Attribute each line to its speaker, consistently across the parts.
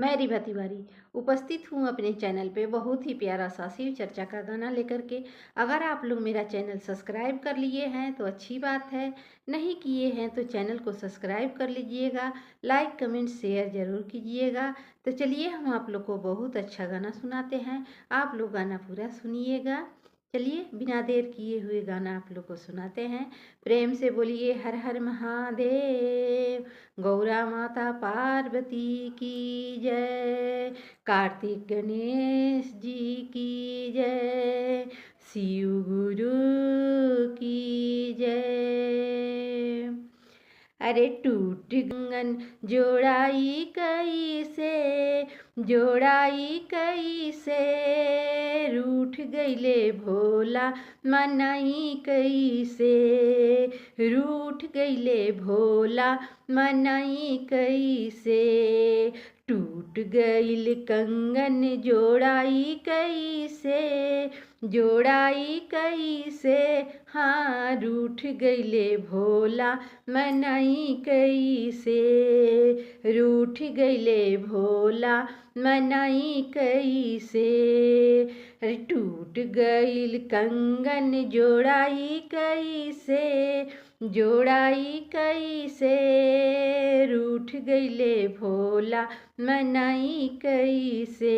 Speaker 1: मैं रिभा तिवारी उपस्थित हूँ अपने चैनल पे बहुत ही प्यारा सा शिव चर्चा का गाना लेकर के। अगर आप लोग मेरा चैनल सब्सक्राइब कर लिए हैं तो अच्छी बात है, नहीं किए हैं तो चैनल को सब्सक्राइब कर लीजिएगा, लाइक कमेंट शेयर ज़रूर कीजिएगा। तो चलिए हम आप लोग को बहुत अच्छा गाना सुनाते हैं, आप लोग गाना पूरा सुनिएगा। चलिए बिना देर किए हुए गाना आप लोग को सुनाते हैं। प्रेम से बोलिए हर हर महादेव, गौरा माता पार्वती की जय, कार्तिक गणेश जी की जय, शिव गुरु की जय। अरे टूट गंगन जोड़ाई कैसे, जोड़ाई कैसे, रूठ गईले भोला मनाई कैसे, रूठ गईले भोला मनाई कैसे, टूट गईल कंगन जोड़ाई कैसे, जोड़ाई कैसे, हाँ रूठ गईले भोला मनाई कैसे, रूठ गईले भोला मनाई कैसे, टूट गईल कंगन जोड़ाई कैसे, जोड़ाई कैसे, रूठ गईले भोला मनाई कैसे,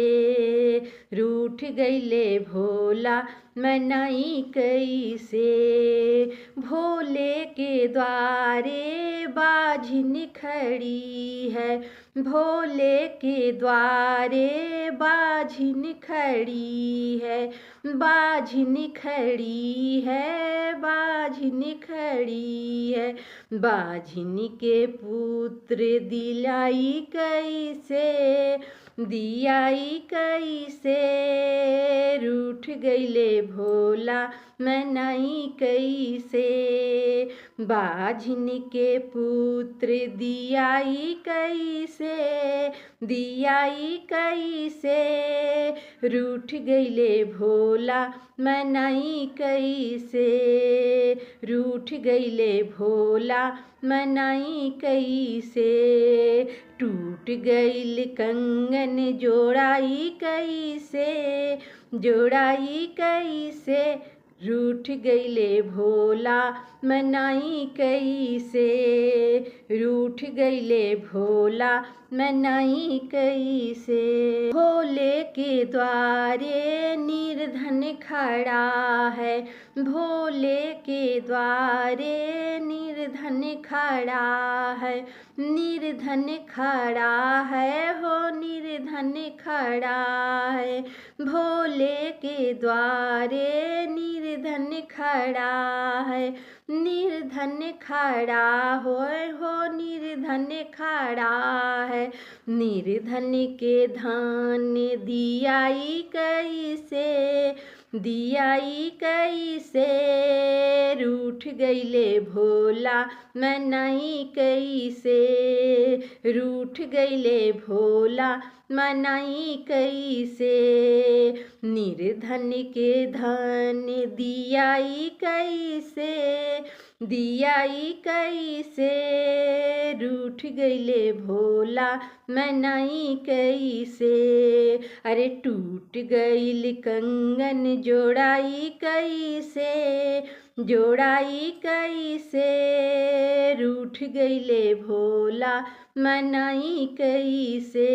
Speaker 1: रूठ गईले भोला मनाई कैसे, भोले के द्वारे बाझिन खड़ी है, भोले के द्वारे बाझिन खड़ी है, बाझिन खड़ी है, बाझिन खड़ी है, बाझिन के पुत्र दिलाई कैसे, दियाई कैसे, रूठ गईले भोला मनाई कैसे, बाझिन के पुत्र दियाई कैसे, दियाई कैसे, रूठ गईले भोला मनाई कैसे, रूठ गईले भोला मनाई कैसे, टूट गईल कंगन जोड़ाई कैसे, जोड़ाई कैसे, रूठ गईले भोला मनाई कैसे, रूठ गईले भोला मनाई कैसे, भोले के द्वारे निर्धन खड़ा है, भोले के द्वारे निर्धन खड़ा है, निर्धन खड़ा है, हो निर्धन खड़ा है, भोले के द्वारे निर्धन खड़ा है, निर्धन खड़ा हो निर्धन खड़ा है, निर्धन के धन दियाई कैसे, दियाई कैसे, रूठ गईले भोला मनाई कैसे, रूठ गईले भोला मनाई कैसे, निर्धन के धन दियाई कैसे, दियाई कैसे, रूठ गईले भोला मनाई कैसे, अरे टूट गईल कंगन जोड़ाई कैसे, जोड़ाई कैसे, रूठ गईले भोला मनाई कैसे,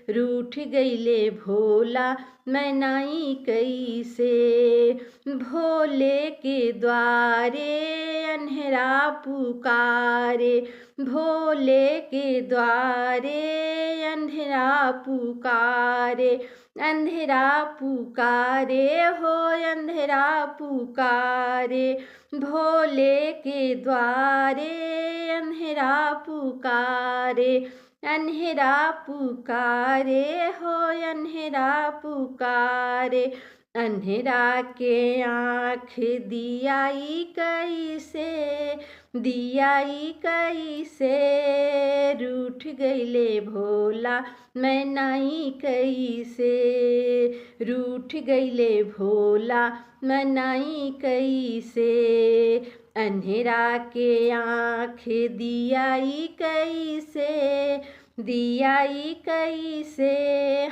Speaker 1: रूठ गईले भोला मनाई कैसे, भोले के द्वारे अंधेरा पुकारे, भोले के द्वारे अंधेरा पुकारे, अंधेरा पुकारे हो अंधेरा पुकारे, भोले के द्वारे अंधेरा पुकारे, अंधेरा पुकारे हो अंधेरा पुकारे, अंधेरा के आँख दियाई कैसे, दियाई कैसे, रूठ गईले भोला मनाई कैसे, रूठ गईले भोला मनाई कैसे, अंधेरा के आँख दियाई कैसे, दियाई कैसे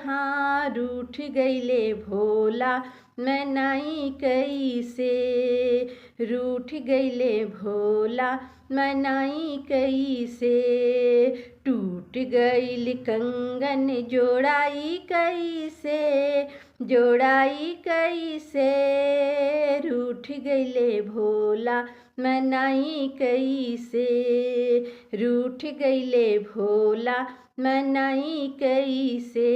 Speaker 1: हाँ रूठ गईले भोला, मनाई कैसे रूठ गईले भोला, मनाई कैसे टूट गईल कंगन जोड़ाई कैसे, जोड़ाई कैसे रूठ गईले भोला, मनाई कैसे रूठ गईले भोला, मनाई कैसे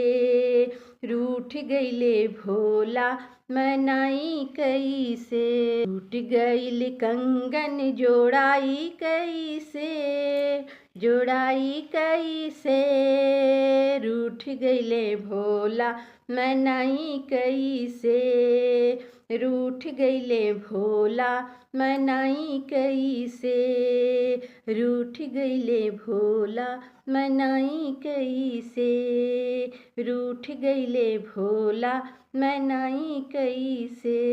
Speaker 1: रूठ गईले भोला, मनाई कैसे टूट गईल कंगन जोड़ाई कैसे, जोड़ाई कैसे रूठ गईले भोला, मनाई कैसे रूठ गईले भोला, मनाई कैसे रूठ गईले भोला, मनाई कैसे रूठ गईले भोला, मनाई कैसे।